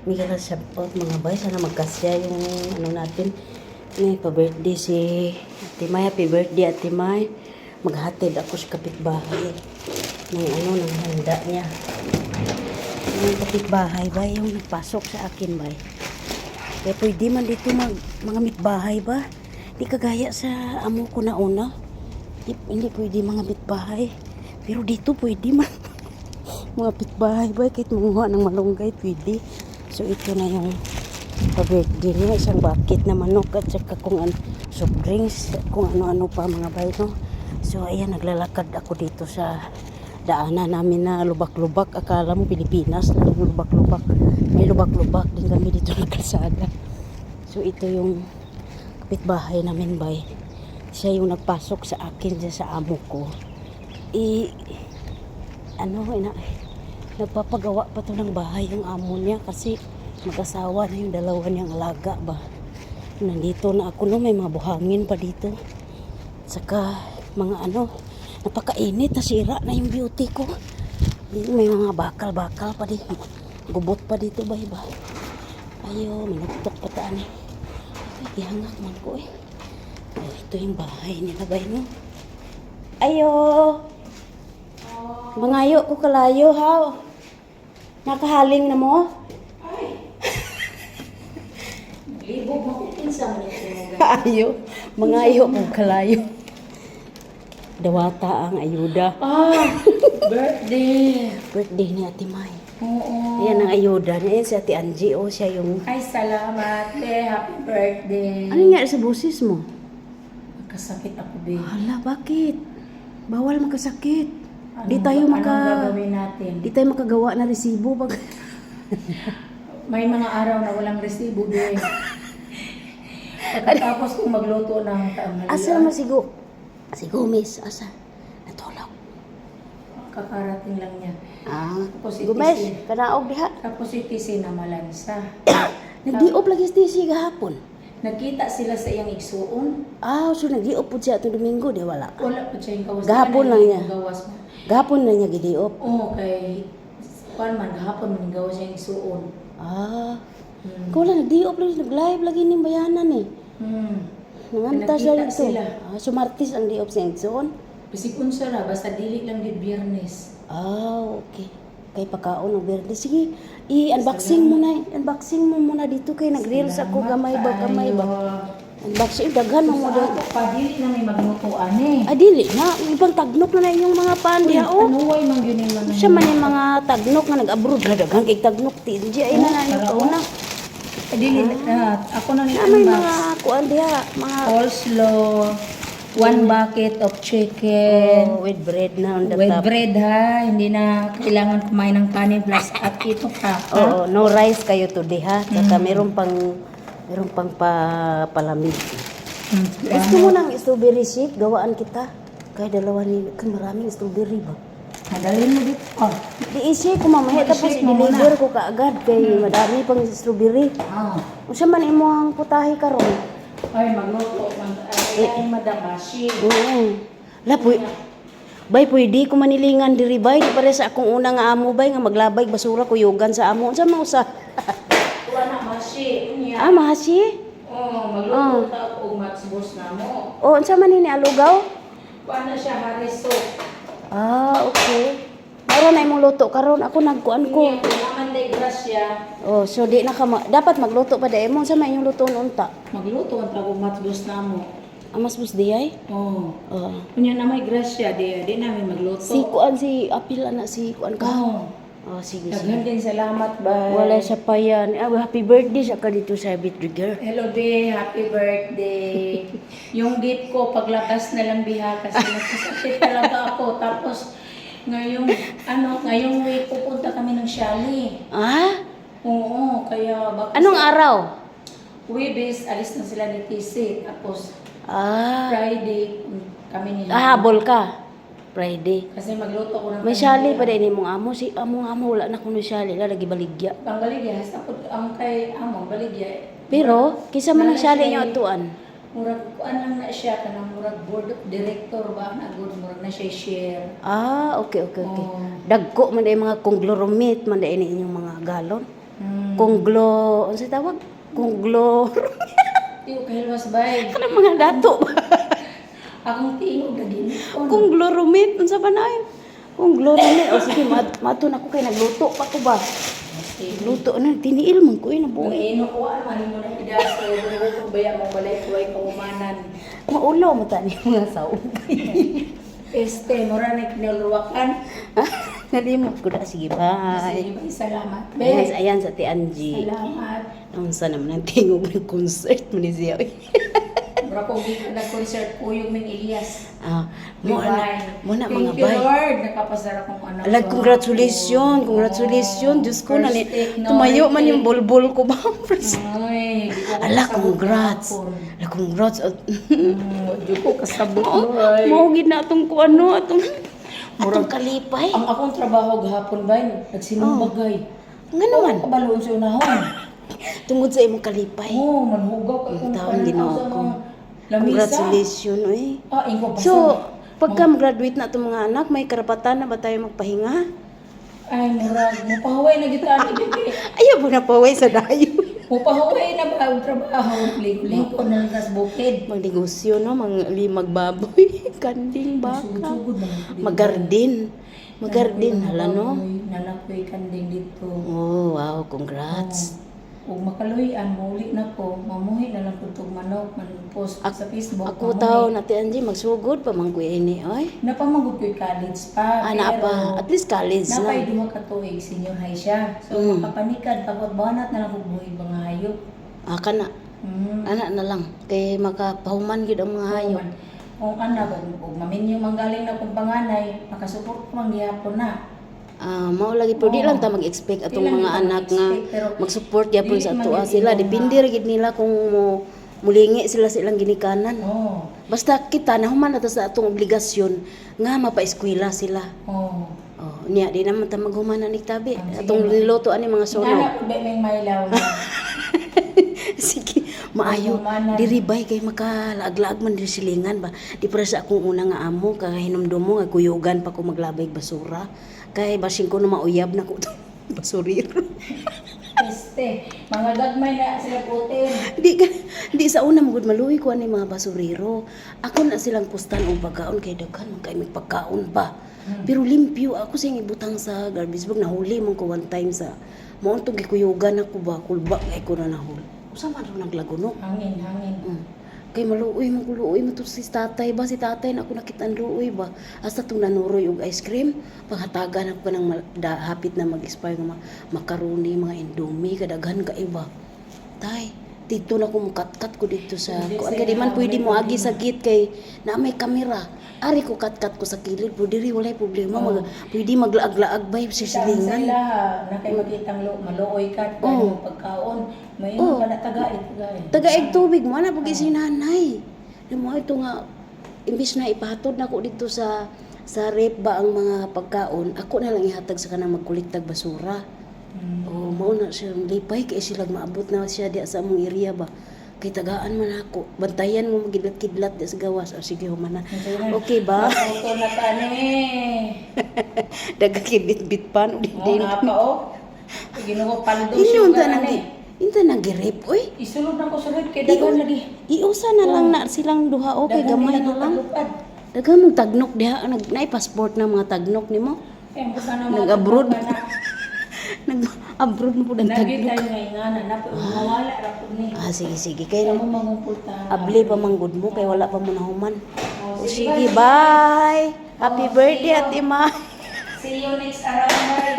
Miguel shoutout mga bay. Sana magkasya yung ano natin. May pa-birthday si Ate May. Happy birthday Ate May. Maghatid ako sa kapitbahay. Ng handa niya. Yung kapitbahay ba? Yung nagpasok sa akin ba? Kaya pwede man dito mga mitbahay ba? Di kagaya sa amo ko na una. Hindi pwede mga mitbahay. Pero dito pwede man. Mga pitbahay ba? Kahit manguha ng malunggay pwede. So ito na yung pa-birthday niya. Isang bucket na manok at saka kung soft drinks. Kung ano-ano pa mga bay, no? So ayan, naglalakad ako dito sa daanan namin na lubak-lubak. Akala mo Pilipinas lang yung lubak-lubak. May lubak-lubak din kami dito na kalsada. So ito yung kapitbahay namin bay. Siya yung nagpasok sa akin sa amo ko. Nagpapagawa pa to ng bahay yung amo niya kasi mag-asawa na yung dalawa niyang alaga ba. Nandito na ako, no, may mga buhangin pa dito. Saka mga napakainit, nasira na yung beauty ko. May mga bakal-bakal pa dito. Gubot pa dito ba iba. Ayo, manuktok pa taan eh. Ihangak man ko eh. Ito yung bahay nila ba, no? Ayo! Mangayo ko kalayo, ha? Nakahaling na mo? Ay! Libog mo kung pinsa mo nito. Ayo, mangayo ko kalayo. Dawata ang ayuda. Birthday! Birthday ni Ate May. Oo. Ayan ang ayuda niya. Si Ate Angie, siya yung... Ay, salamat, Happy birthday. Ano nga sa busis mo? Magkasakit ako, babe. Hala, bakit? Bawal magkasakit. Anong gagawin natin? Di tayo makagawa na resibo. May mga araw na walang resibo, babe. Pagkatapos kong magluto ng tanghalian. Asa naman si Gomez, asa? Natulog. Kakarating lang niya. Tapos Gomez, itisi. kanaog diha. Tapos itisi na malansa. Nagdiop lagi si gahapon. Nagkita sila sa iyang igsuon. So nagdiop po siya itong Domingo, di wala. Wala pa siya yung gawas. Gahapon lang niya. Gawas mo. Gahapon na niya gidiop. Oo, kay kuan man gahapon man gawas siya yung igsuon. Kung wala, nagdiop lagi, nag-live lagi ng bayanan eh. Nangantas Nagkita lang ito. sila. So Martis ang diop sa Edson? Bisig unsa ra basta dili lang gid Biyernes. Okay. Kay pagkaon ng berde. Sige, i-unboxing mo na. Unboxing mo muna dito kay nag-reels ako gamay ba. Unboxing, daghan mo dito. Pa dili na may maglutuan eh. Dili na. Ibang tagnok na yung mga pandiya. Anuway man gyud yung mga. Siya man yung mga tagnok nga nag-abroad na daghan kay tagnok. Tinji ay na ito na. Dili ako na ni May unbox. mga kuan diha, mga Coleslaw, 1 bucket of chicken. with bread na on the With top. bread ha, hindi na kailangan kumain ng kanin plus at ito pa. No rice kayo today ha. Saka meron pang palamig. Gusto mo ng strawberry shake? Gawaan kita. Kaya dalawa ni maraming strawberry ba? Madali mo dito. Di-shake ko mamaya tapos I-shake mo deliver ko kaagad kay madami pang strawberry. Unsa man imo ang putahe karon? Ay, magluto. Ay, madamashi. Lapoy. Bay, pwede ko manilingan diri bay. Di pare sa akong una nga amo bay nga maglabay basura kuyugan sa amo. Unsa man usa? Kuha na mashi. Mahashi? Magluto ta og Max Boss na mo. Unsa man ni alugaw? Kuha na siya hariso. Okay. Mara na imong luto karon ako nagkuan ko. Naman day grasya. So di na ka dapat magluto pa dai mo sa may yung luto unta. Magluto ang tawag Max Boss na mo. Amas bus di ay? Kunya na may grasya di namin magluto. Si kuan si apil na si kuan ka. Sige. Daghan din salamat ba. Wala siya pa yan. Happy birthday siya ka dito sa Bittrigger. Hello be, happy birthday. Yung gift ko paglakas na lang biha kasi nagkasakit talaga ako. Tapos ngayong week pupunta kami ng Shali. Oo, kaya baka Anong araw? Webes, alis na sila ni TC. Tapos Friday kami ni Habol ka. Friday. Kasi magluto ko ng May Shali pa din imong amo. Si among amo wala na kuno Shali. Lagi baligya. Ang baligya, tapos ang kay among baligya. Pero, kisa man ang Shali niyo atuan. Murag kuan lang na siya kanang murag board of director ba na good murag na siya share. Okay. Dagko man day mga conglomerate man day inyong mga galon. Ano sa tawag? Kunglo. Tiyo kahilwas bay. Kanang mga dato ba? Akong tingog lagi. Kunggloromit. Ano sa panay? Kunggloromit. O sige, mato na ko kay nagluto pa ko ba? Luto na, tiniil man ko Mga buhay. ino ko mali mo na idas. Kung baya mo balay tuway kaumanan. Maulaw mo tani mga saog. Mura na kinalruwakan. Nalimot ko na. Sige, bye. Sige, salamat. Ayan sa Ate Angie. Salamat. Ang sana naman ang tingog ng concert mo ni siya. Mura ko dito nag-concert po yung Ming Elias. Muna mga Thank you, bay. Lord. Nakapasara kong anak. Alag, congratulations. Congratulations. Diyos ko, First take, no? tumayo man yung bulbul ko ba? Ay, di ko Ala, kasabot congrats. kahapon. Ala, congrats. Di ko kasabot, Lord. Maugid na atong atong kalipay. Ang akong trabaho gahapon ba, nagsinumbagay. Nga naman. Kabaloon sa unahon. Tungod sa imong kalipay. Oo, manhugaw ka kung Taon ginawa ko. lamisa. Congratulations, eh. Ingko pa So, pagka mag-graduate na itong mga anak, may karapatan na ba tayo magpahinga? Ay, murag. Mupahaway na kita ni Bibi. Ayaw mo na paway sa dayo. Mupahaway na ba ang trabaho? Lingko na lang sa bukid. Magnegosyo, no? Magbaboy, kanding, baka. Sugod na. Magardin. Magardin, hala, no? Nalakoy kanding dito. Oh, wow, congrats. Kung makaluyan, muli na ko. Mamuhi na lang ko itong manok. Man-post ko sa Facebook. Ako mamuhi. tao, Ate Angie, magsugod pa man kuya ini, oy. Napamagod ko'y college pa. Ana pa, at least college Napay na. duha ka tuig, senior high siya. So, makapanikad, pagod banat na lang kung buhay mga hayop. Kana, ana na lang. Kay makapahuman gid ang mga hayop. Kung ana, kung maminyo manggaling na kung panganay, makasupport ko mang gihapon na. Mao lagi pero di lang ta mag-expect atong Di lang mga kita anak nga mag-expect, pero mag-support gyapon dili sa man atoa gid sila. imo Depende ra gid nila kung mulingi sila sa ilang ginikanan. Oo. Basta kita nahuman na ta sa atong obligasyon nga mapa-eskwela sila. Oo. Oh, niya di naman ta maghuman na ni tabi. Sige, Atong niluto ani mga solo. Inana ko ba may mailaw na? Sige, maayo. Mahumanan. Diri bay kay makalaag-laag man diri silingan ba. Di para sa akong una nga amo kay hinumdumo nga kuyugan pa ko maglabay basura. Kay basing ko na mauyab na ko basuriro. Mga gagmay na sila putin. Di sa una magud maluwi ko ani mga basuriro. Ako na silang kustan og pagkaon kay daghan man kay may pagkaon pa. Pero limpyo ako sing ibutang sa garbage bag nahuli man ko one time sa maon to gikuyugan ako ba kulba kay ko na nahuli. Usa man ro naglaguno. Hangin. Kay maluoy man kuluoy mo to si tatay ba si tatay na ako nakita luoy ba hasta tong nanuroy og ice cream paghatagan ako nang hapit na mag-expire nga macaroni mga indomie kadaghan ka iba tay dito na ko mukatkat ko dito sa kuan kay di man pwede mo agi sa gate kay na may kamera ari ko katkat ko sa kilid pero diri walay problema pwede maglaag-laag bay sa silingan Sila na kay makitang maluoy ka kay pagkaon. May ka na tagait. tagaig tubig mo na pag isinanay mo ito nga imbis na ipatod na ko dito sa rep ba ang mga pagkaon ako na lang ihatag sa kanang magkuliktag basura. Oh, mao na siya lipay kay sila maabot na siya di sa among area ba. Kay tagaan man ako. Bantayan mo magidlat-kidlat di sa gawas. O sige human na. Okay ba? Ito na tani. Daga kibit-bit pa no din. Nga pa o. Ginoo paldo Inunta siya nang inta nang girip oy. Isulod na ko sa rep kay dagan lagi. Iusa na lang na silang duha okay gamay na lang. Daga mong tagnok diha nay passport na mga tagnok nimo. Kaya buka na Nag-abroad. Nag-abroad mo po ng Lagi tagnok. tayo ngayon nga na mawala ra po ni. Sige. Kaya Kaya mo mangumpulta. abli pa manggod mo kay wala pa mo nahuman. Oh, O sige, bye. Happy birthday, Ate Ma. See you next around.